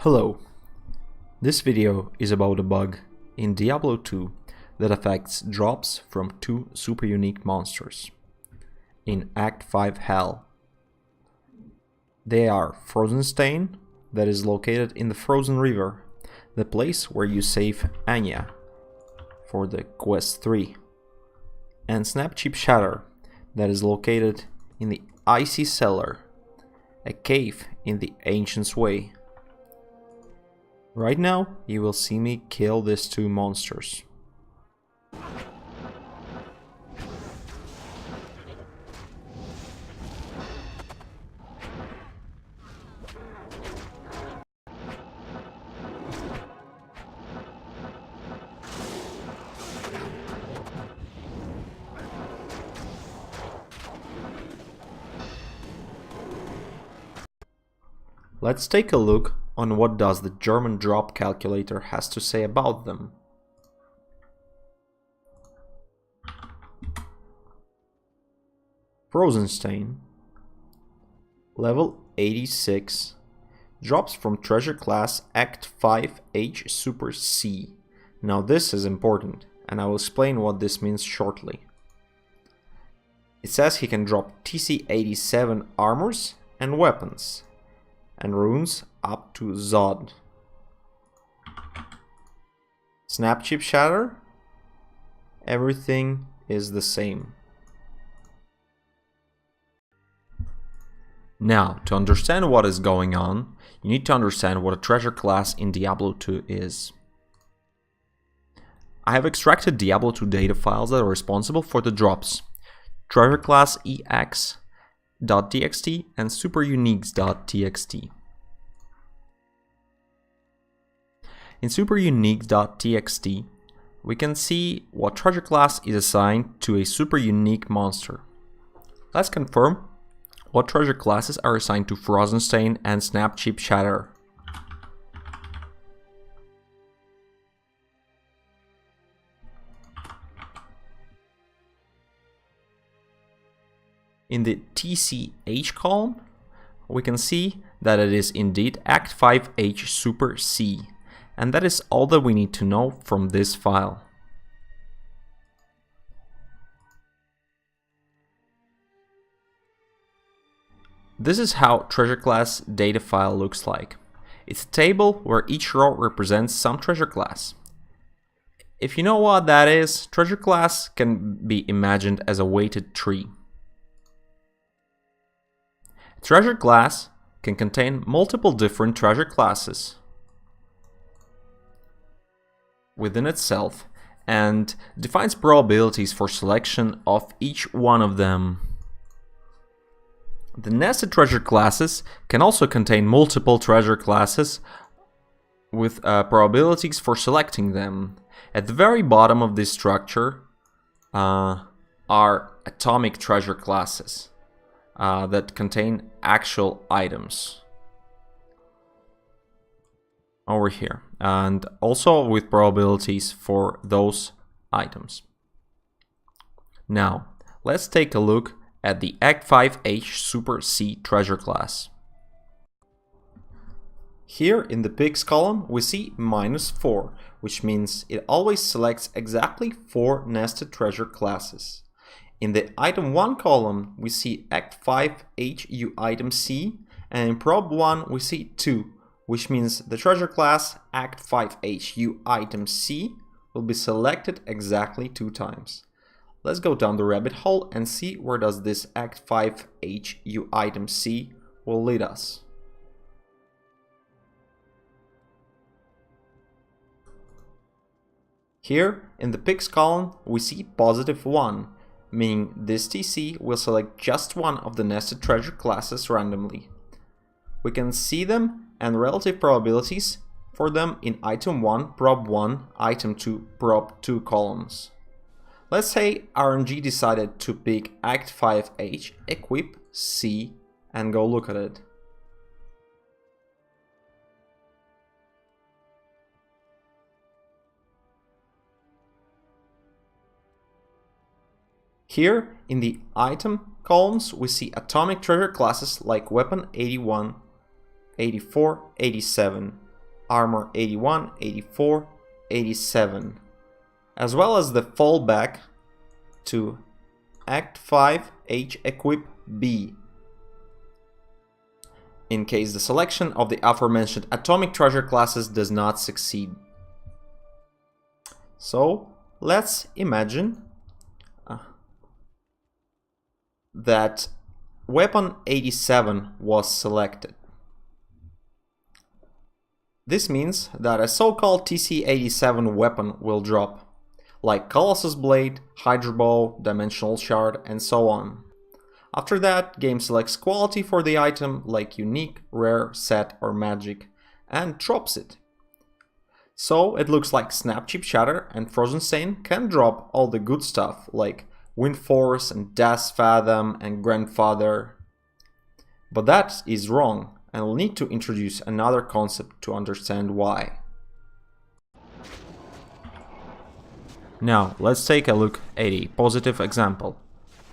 Hello, this video is about a bug in Diablo 2 that affects drops from two super unique monsters in Act 5 Hell. They are Frozenstein, that is located in the Frozen River, the place where you save Anya for the Quest 3, and Snapchip Shatter, that is located in the Icy Cellar, a cave in the Ancient's Way. Right now, you will see me kill these two monsters. Let's take a look on what does the German drop calculator has to say about them. Frozenstein, level 86, drops from treasure class Act 5 H Super C. Now this is important, and I will explain what this means shortly. It says he can drop TC 87 armors and weapons, and runes up to Zod. Snapchip Shatter, everything is the same. Now, to understand what is going on, you need to understand what a treasure class in Diablo 2 is. I have extracted Diablo 2 data files that are responsible for the drops: treasure class ex.txt and superuniques.txt. In superuniques.txt, we can see what treasure class is assigned to a super unique monster. Let's confirm what treasure classes are assigned to Frozenstein and Snapchip Shatter. In the TCH column, we can see that it is indeed Act 5H Super C, and that is all that we need to know from this file. This is how treasure class data file looks like. It's a table where each row represents some treasure class. If you know what that is, treasure class can be imagined as a weighted tree. A treasure class can contain multiple different treasure classes within itself and defines probabilities for selection of each one of them. The nested treasure classes can also contain multiple treasure classes with probabilities for selecting them. At the very bottom of this structure are atomic treasure classes that contain actual items over here, and also with probabilities for those items. Now, let's take a look at the Act 5H Super C treasure class. Here in the pigs column we see -4, which means it always selects exactly 4 nested treasure classes. In the item 1 column we see Act 5H U item C, and in prob 1 we see 2, which means the treasure class Act 5H U item C will be selected exactly 2 times. Let's go down the rabbit hole and see where does this Act 5H U item C will lead us. Here in the pigs column we see +1, meaning this TC will select just one of the nested treasure classes randomly. We can see them and relative probabilities for them in item 1, prob 1, item 2, prob 2 columns. Let's say RNG decided to pick Act 5H, equip C, and go look at it. Here in the item columns we see atomic treasure classes like weapon 81, 84, 87, armor 81, 84, 87, as well as the fallback to Act 5 H Equip B, in case the selection of the aforementioned atomic treasure classes does not succeed. So let's imagine that weapon 87 was selected. This means that a so-called TC-87 weapon will drop, like Colossus Blade, Hydra Bow, Dimensional Shard, and so on. After that, game selects quality for the item, like unique, rare, set, or magic, and drops it. So it looks like Snapchip Shatter and Frozenstein can drop all the good stuff, like Wind Force and Death's Fathom and Grandfather. But that is wrong, and we'll need to introduce another concept to understand why. Now, let's take a look at a positive example.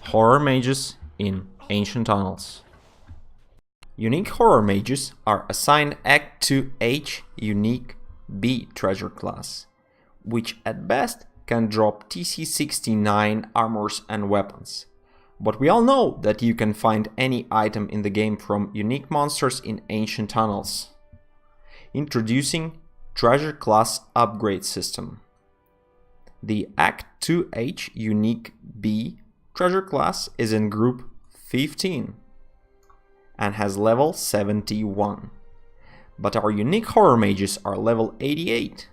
Horror mages in Ancient Tunnels. Unique horror mages are assigned Act 2H Unique B treasure class, which at best can drop TC-69 armors and weapons. But we all know that you can find any item in the game from unique monsters in Ancient Tunnels. Introducing Treasure Class Upgrade System. The Act 2H Unique B treasure class is in group 15 and has level 71. But our unique horror mages are level 88.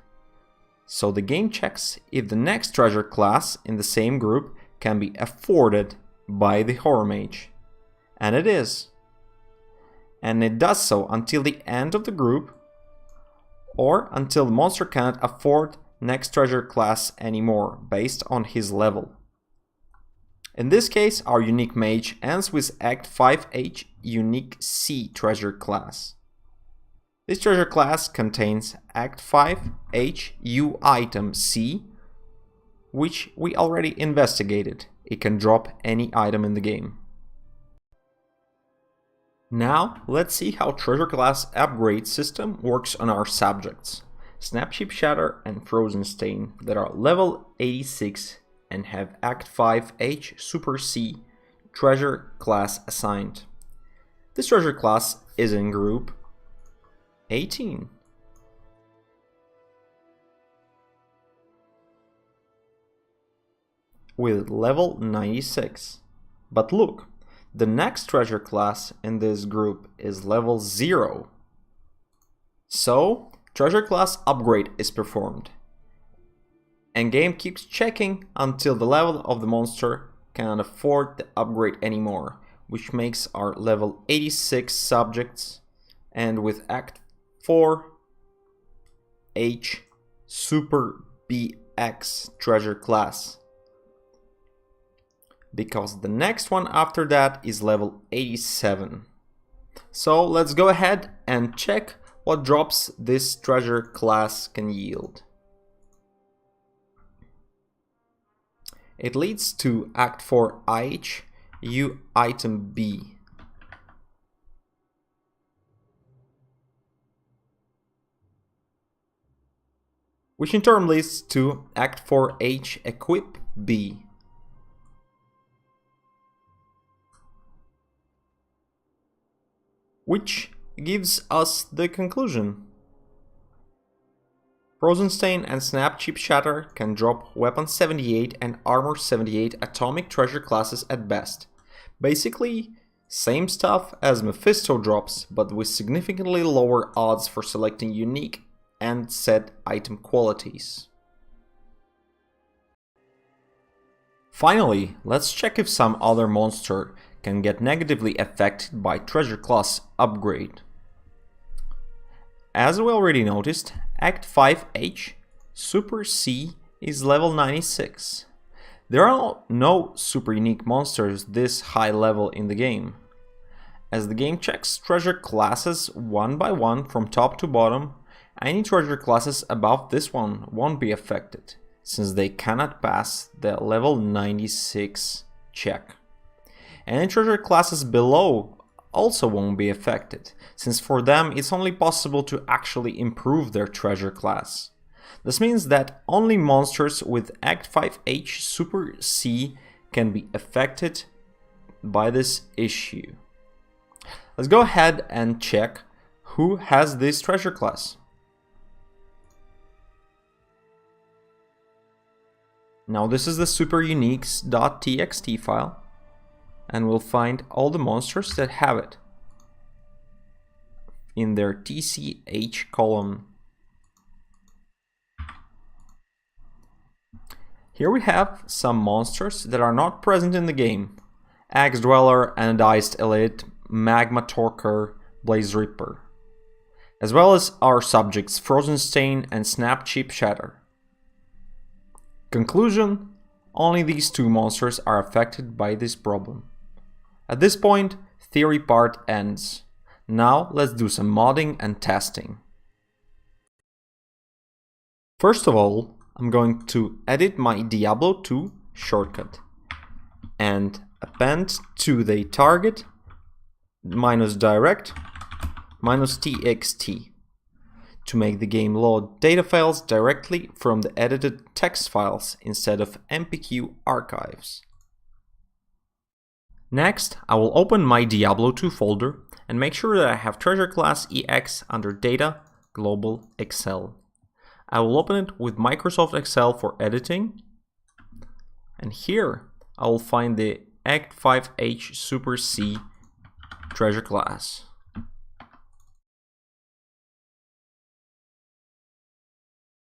So the game checks if the next treasure class in the same group can be afforded by the horror mage. And it is. And it does so until the end of the group, or until the monster cannot afford next treasure class anymore based on his level. In this case, our unique mage ends with Act 5H Unique C treasure class. This treasure class contains Act 5H U item C, which we already investigated. It can drop any item in the game. Now, let's see how treasure class upgrade system works on our subjects, Snapchip Shatter and Frozenstein, that are level 86 and have Act 5H Super C treasure class assigned. This treasure class is in group 18. With level 96. But look, the next treasure class in this group is level 0. So, treasure class upgrade is performed. And game keeps checking until the level of the monster cannot afford the upgrade anymore, which makes our level 86 subjects and with Act 4 H Super BX treasure class, because the next one after that is level 87. So let's go ahead and check what drops this treasure class can yield. It leads to Act 4 IH U item B. Which in turn leads to Act 4H Equip B. Which gives us the conclusion. Frozenstein and Snapchip Shatter can drop Weapon 78 and Armor 78 atomic treasure classes at best. Basically, same stuff as Mephisto drops, but with significantly lower odds for selecting unique and set item qualities. Finally, let's check if some other monster can get negatively affected by treasure class upgrade. As we already noticed, Act 5H Super C is level 96. There are no super unique monsters this high level in the game. As the game checks treasure classes one by one from top to bottom, any treasure classes above this one won't be affected, since they cannot pass the level 96 check. Any treasure classes below also won't be affected, since for them it's only possible to actually improve their treasure class. This means that only monsters with Act 5H Super C can be affected by this issue. Let's go ahead and check who has this treasure class. Now this is the superuniques.txt file, and we'll find all the monsters that have it in their TCH column. Here we have some monsters that are not present in the game: Axe Dweller, Anodized Elite, Magma Torker, Blaze Reaper, as well as our subjects Frozenstein and Snapchip Shatter. Conclusion: only these two monsters are affected by this problem. At this point, theory part ends. Now let's do some modding and testing. First of all, I'm going to edit my Diablo 2 shortcut and append to the target -direct -txt to make the game load data files directly from the edited text files instead of MPQ archives. Next, I will open my Diablo 2 folder and make sure that I have treasure class EX under Data, Global, Excel. I will open it with Microsoft Excel for editing, and here I will find the Act 5H Super C treasure class.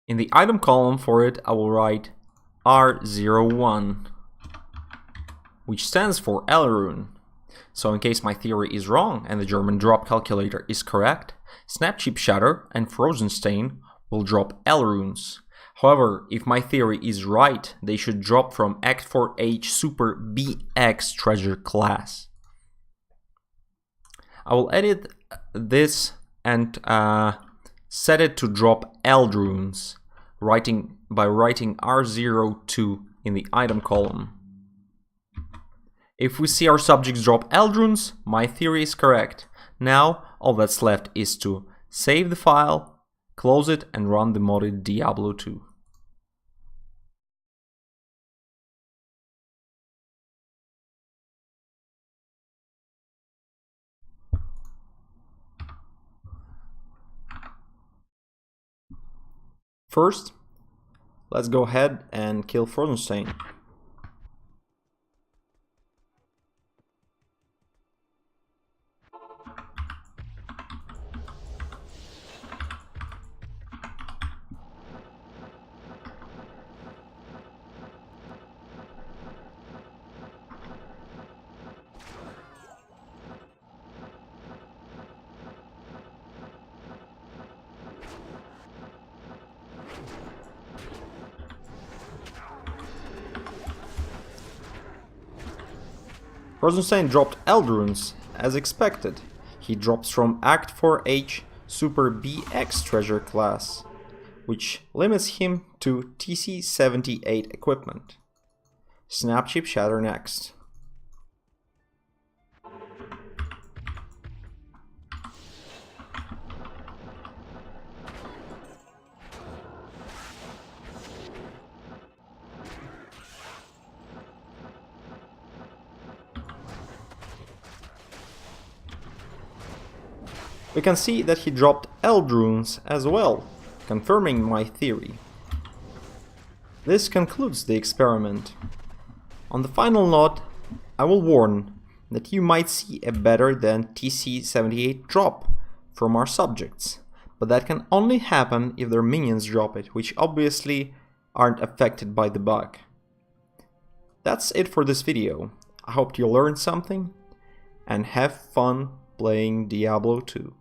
In the item column for it, I will write R01, which stands for Elrune. So in case my theory is wrong and the German drop calculator is correct, Snapchip Shatter and Frozenstein will drop Elrunes. However, if my theory is right, they should drop from Act 4H Super BX treasure class. I will edit this and set it to drop Eldrunes, by writing R02 in the item column. If we see our subjects drop Eldrunes, my theory is correct. Now all that's left is to save the file, close it, and run the modded Diablo 2. First, let's go ahead and kill Frozenstein. Frozenstein dropped Eldrunes, as expected. He drops from Act 4H Super BX treasure class, which limits him to TC78 equipment. Snapchip Shatter next. We can see that he dropped Eldrunes as well, confirming my theory. This concludes the experiment. On the final note, I will warn that you might see a better than TC78 drop from our subjects, but that can only happen if their minions drop it, which obviously aren't affected by the bug. That's it for this video. I hope you learned something and have fun playing Diablo 2.